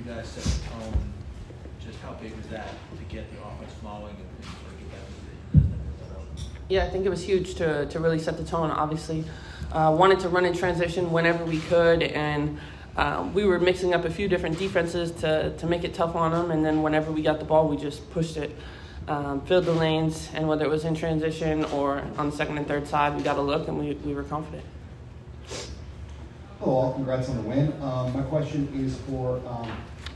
guys set the tone, just how big was that to get the offense flowing and sort of get that moving? Yeah, I think it was huge to really set the tone. Obviously, wanted to run in transition whenever we could, and we were mixing up a few different defenses to make it tough on them. And then whenever we got the ball, we just pushed it, filled the lanes, and whether it was in transition or on the second and third side, we got a look and we were confident. Hello all, congrats on the win. My question is for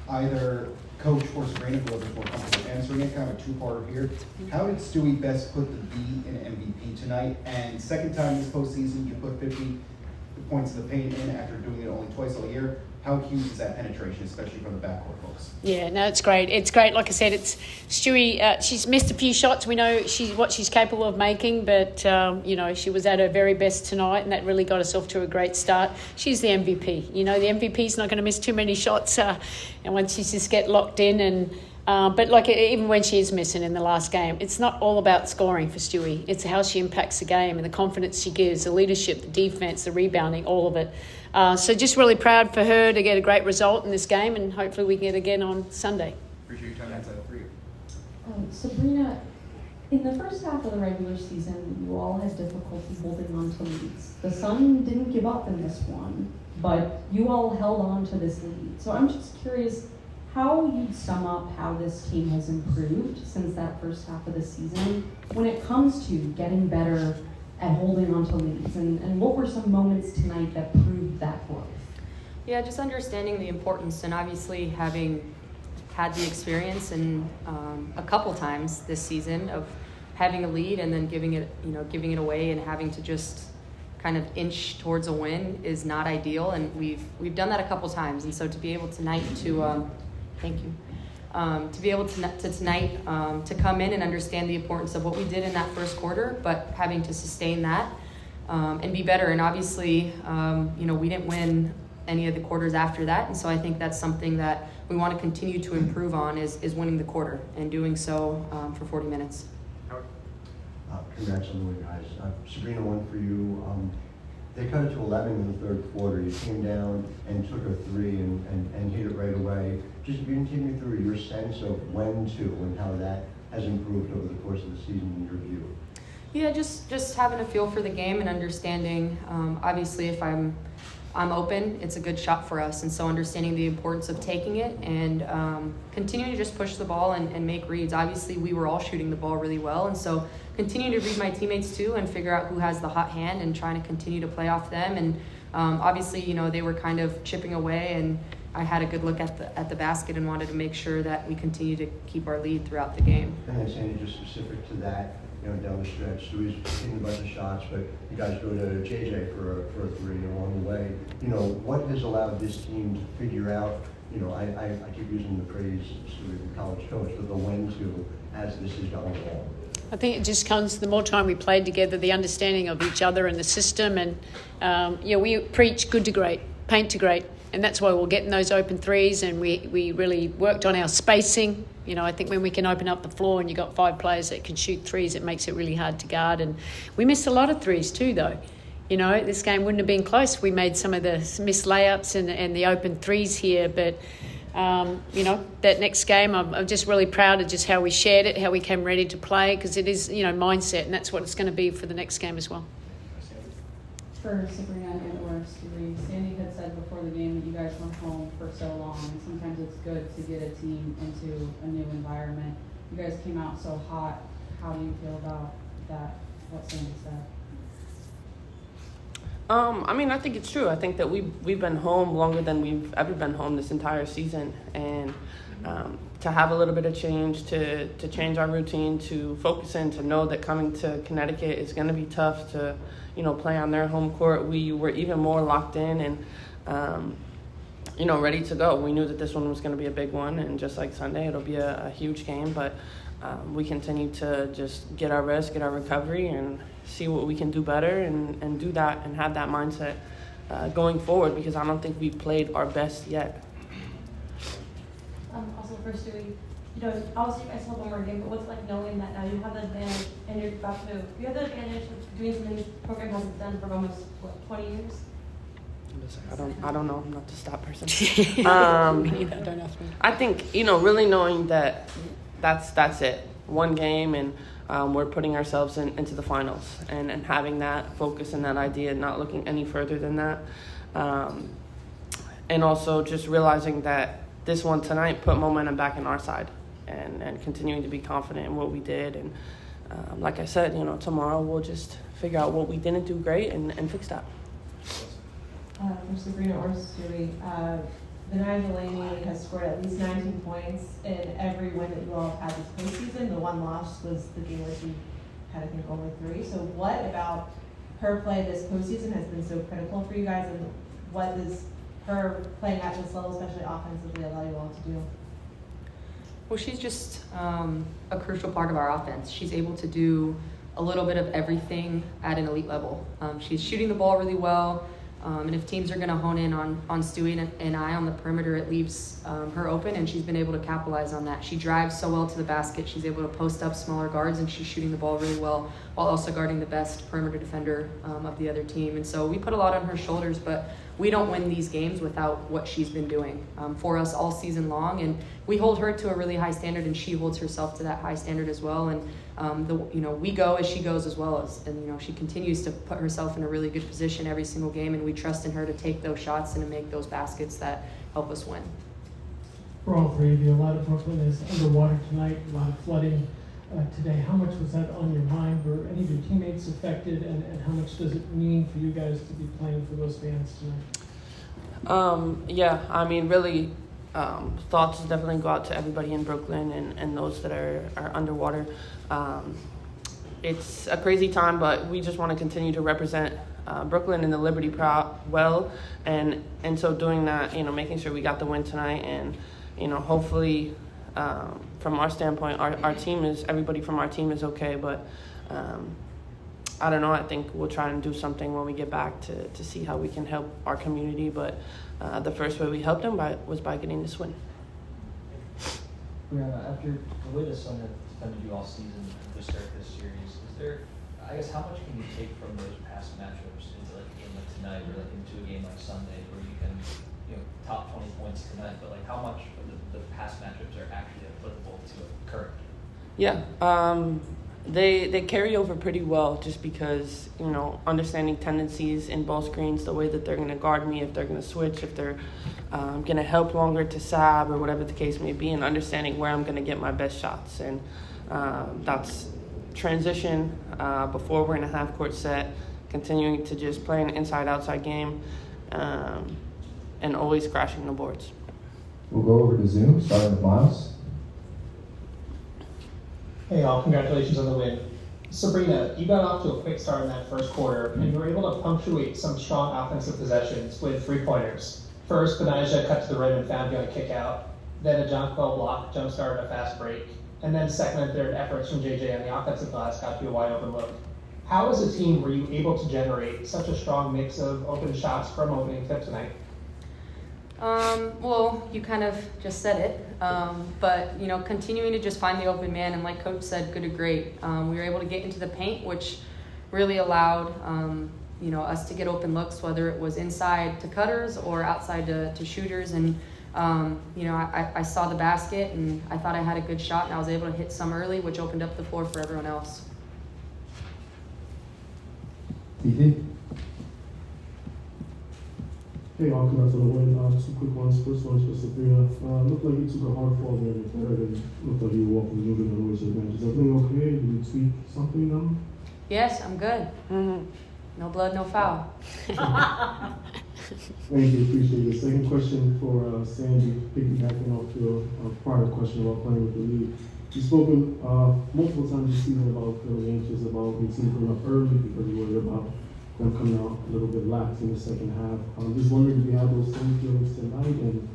either Coach or Sabrina, whoever's more comfortable answering it, kind of a two-parter here. How did Stewie best put the B in MVP tonight? And second time this postseason, you put 50 points in the paint in after doing it only twice all year. How huge is that penetration, especially from the backcourt folks? Yeah, no, it's great. It's great. Like I said, it's Stewie. She's missed a few shots. We know what she's capable of making, but she was at her very best tonight, and that really got us off to a great start. She's the MVP. The MVP's not going to miss too many shots, and once she just get locked in and. But even when she is missing in the last game, it's not all about scoring for Stewie. It's how she impacts the game and the confidence she gives, the leadership, the defense, the rebounding, all of it. So just really proud for her to get a great result in this game, and hopefully we get again on Sunday. Appreciate your time. That's for you. Sabrina, in the first half of the regular season, you all had difficulty holding on to leads. The Sun didn't give up in this one, but you all held on to this lead. So I'm just curious how you'd sum up how this team has improved since that first half of the season when it comes to getting better at holding on to leads, and what were some moments tonight that proved that growth? Yeah, just understanding the importance, and obviously having had the experience and a couple times this season of having a lead and then giving it away and having to just kind of inch towards a win is not ideal, and we've done that a couple times, and so to be able tonight to thank you. To be able to tonight to come in and understand the importance of what we did in that first quarter, but having to sustain that and be better. And obviously, we didn't win any of the quarters after that, and so I think that's something that we want to continue to improve on is winning the quarter and doing so for 40 minutes. Congrats on the win, guys. Sabrina, one for you. They cut it to 11 in the third quarter. You came down and took a three and hit it right away. Just continue through your sense of when to and how that has improved over the course of the season in your view. Yeah, just having a feel for the game and understanding. Obviously, if I'm open, it's a good shot for us, and so understanding the importance of taking it and continuing to just push the ball and make reads. Obviously, we were all shooting the ball really well, and so continue to read my teammates too and figure out who has the hot hand and trying to continue to play off them. And obviously, they were kind of chipping away, and I had a good look at the basket and wanted to make sure that we continue to keep our lead throughout the game. And then Sandy, just specific to that, down the stretch, Stewie's hitting a bunch of shots, but you guys go to JJ for a three along the way. What has allowed this team to figure out, I keep using the phrase Stewie, the college coach, but the when to as this is going along. I think it just comes the more time we played together, the understanding of each other and the system. And, we preach good to great, paint to great. And that's why we're getting those open threes. And we really worked on our spacing. I think when we can open up the floor and you've got 5 players that can shoot threes, it makes it really hard to guard. And we missed a lot of threes too, though. This game wouldn't have been close. We made some of the missed layups and the open threes here. But, that next game, I'm just really proud of just how we shared it, how we came ready to play, because it is, mindset, and that's what it's going to be for the next game as well. For Sabrina and/or Stewie, Sandy had said before the game that you guys went home for so long, and sometimes it's good to get a team into a new environment. You guys came out so hot. How do you feel about that, what Sandy said? I think it's true. I think that we've been home longer than we've ever been home this entire season, and to have a little bit of change, to change our routine, to focus in, to know that coming to Connecticut is going to be tough, to play on their home court. We were even more locked in and ready to go. We knew that this one was going to be a big one, and just like Sunday, it'll be a huge game. But we continue to just get our rest, get our recovery, and see what we can do better and do that and have that mindset going forward, because I don't think we've played our best yet. Also for Stewie, obviously you guys have one more game, but what's it like knowing that now you have the advantage and you're about to, you have the advantage of doing something this program hasn't done for almost, 20 years? something to say. I don't know. I'm not the stat person. Me neither, don't ask me. I think, really knowing that that's it. One game, and we're putting ourselves into the finals, and having that focus and that idea, not looking any further than that. And also just realizing that this one tonight put momentum back in our side, and continuing to be confident in what we did. And like I said, tomorrow we'll just figure out what we didn't do great and fix that. For Sabrina or Stewie, the Delaney has scored at least 19 points in every win that you all have had this postseason. The one loss was the game where she had, I think, only 3. So what about her play this postseason has been so critical for you guys, and what does her playing at this level, especially offensively, allow you all to do? Well, she's just a crucial part of our offense. She's able to do a little bit of everything at an elite level. She's shooting the ball really well. And if teams are going to hone in on Stewie and I on the perimeter, it leaves her open, and she's been able to capitalize on that. She drives so well to the basket. She's able to post up smaller guards, and she's shooting the ball really well while also guarding the best perimeter defender of the other team. And so we put a lot on her shoulders, but we don't win these games without what she's been doing for us all season long. And we hold her to a really high standard, and she holds herself to that high standard as well. And we go as she goes as well as, and she continues to put herself in a really good position every single game, and we trust in her to take those shots and to make those baskets that help us win. For all three of you, a lot of Brooklyn is underwater tonight, a lot of flooding today. How much was that on your mind? Were any of your teammates affected, and how much does it mean for you guys to be playing for those fans tonight? Really, thoughts definitely go out to everybody in Brooklyn and those that are underwater. It's a crazy time, but we just want to continue to represent Brooklyn and the Liberty well, and so doing that, making sure we got the win tonight, and hopefully from our standpoint, our team is, everybody from our team is okay, but I don't know, I think we'll try and do something when we get back to see how we can help our community, but the first way we helped them was by getting this win. Breanna, after the way the Sun have defended you all season to start this series, is there, I guess, how much can you take from those past matchups into like a game like tonight, or like into a game like Sunday, where you can, top 20 points tonight, but like how much of the past matchups are actually applicable to a current? Yeah, they carry over pretty well, just because, understanding tendencies in ball screens, the way that they're going to guard me, if they're going to switch, if they're going to help longer to Sab or whatever the case may be, and understanding where I'm going to get my best shots. And that's transition before we're in a half-court set, continuing to just play an inside-outside game, and always crashing the boards. We'll go over to Zoom, starting with Miles. Hey all, congratulations on the win. Sabrina, you got off to a quick start in that first quarter, and you were able to punctuate some strong offensive possessions with 3-pointers. First, Benaja cut to the rim and found you on a kick out. Then a Jonquil block jump-started a fast break. And then second and third efforts from JJ on the offensive glass got you a wide open look. How as a team were you able to generate such a strong mix of open shots from opening tip tonight? Well, you kind of just said it, but continuing to just find the open man, and like Coach said, good to great. We were able to get into the paint, which really allowed us to get open looks, whether it was inside to cutters or outside to shooters. And I saw the basket, and I thought I had a good shot, and I was able to hit some early, which opened up the floor for everyone else. TJ? Hey, all, congrats on the win. 2 quick ones. First one is for Sabrina. Looked like you took a hard fall there in the third, and looked like you were walking moving on the advantage. Is everything okay? Did you tweak something now? Yes, I'm good. Mm-hmm. No blood, no foul. Thank you, appreciate it. Second question for Sandy, piggybacking off your prior question about playing with the league. You've spoken multiple times this season about feeling anxious about your team coming up early because you're worried about them coming out a little bit lax in the second half. I'm just wondering if you have those same feelings tonight, and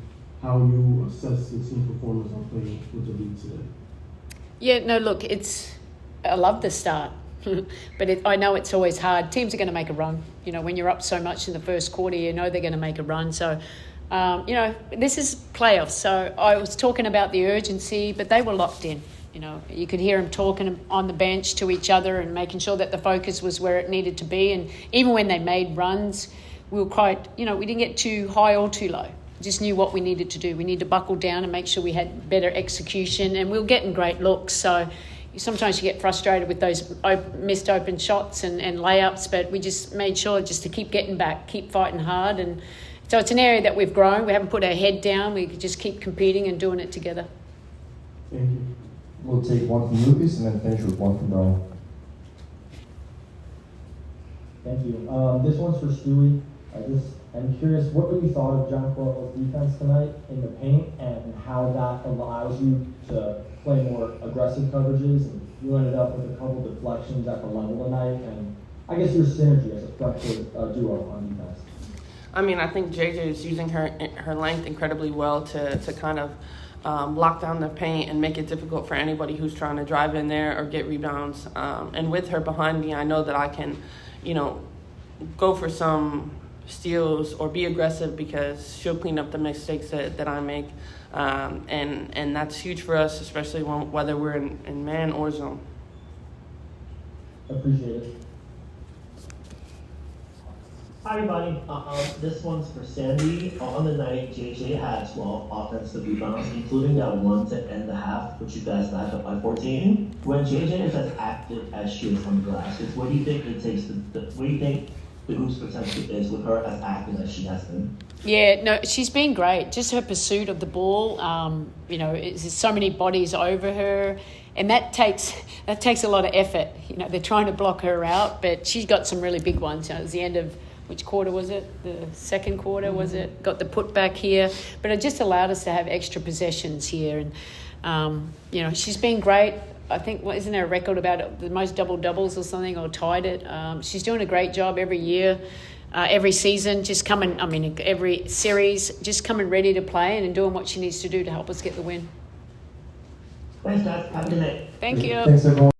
how you assess the team performance on playing with the league today. Yeah, no, look, I love the start. But I know it's always hard. Teams are going to make a run. When you're up so much in the first quarter, they're going to make a run. So, this is playoffs. So I was talking about the urgency, but they were locked in. You could hear them talking on the bench to each other and making sure that the focus was where it needed to be. And even when they made runs, we were quite, we didn't get too high or too low. Just knew what we needed to do. We need to buckle down and make sure we had better execution, and we were getting great looks. So sometimes you get frustrated with those missed open shots and layups, but we just made sure just to keep getting back, keep fighting hard. And so it's an area that we've grown. We haven't put our head down. We just keep competing and doing it together. Thank you. We'll take one from Lucas and then finish with one from Brian. Thank you. This one's for Stewie. I'm curious, what really thought of John Corral's defense tonight in the paint and how that allows you to play more aggressive coverages? And you ended up with a couple deflections at the level tonight, and I guess your synergy as a front court duo on defense. I mean, I think JJ is using her length incredibly well to kind of lock down the paint and make it difficult for anybody who's trying to drive in there or get rebounds. And with her behind me, I know that I can, go for some steals or be aggressive because she'll clean up the mistakes that I make. And that's huge for us, especially whether we're in man or zone. Appreciate it. Hi everybody, this one's for Sandy. On the night, JJ had 12 offensive rebounds, including that one to end the half, which you guys backed up by 14. When JJ is as active as she is on the glass, what do you think it takes what do you think the group's potential is with her as active as she has been? Yeah, no, she's been great. Just her pursuit of the ball, there's so many bodies over her, and that takes a lot of effort. They're trying to block her out, but she's got some really big ones. It was the end of, which quarter was it? The second quarter, was it? Got the putback here. But it just allowed us to have extra possessions here. And, she's been great. I think, isn't there a record about the most double-doubles or something, or tied it? She's doing a great job every year, every season, every series, just coming ready to play and doing what she needs to do to help us get the win. Thanks, guys. Have a good night. Thank you. Thanks, everyone.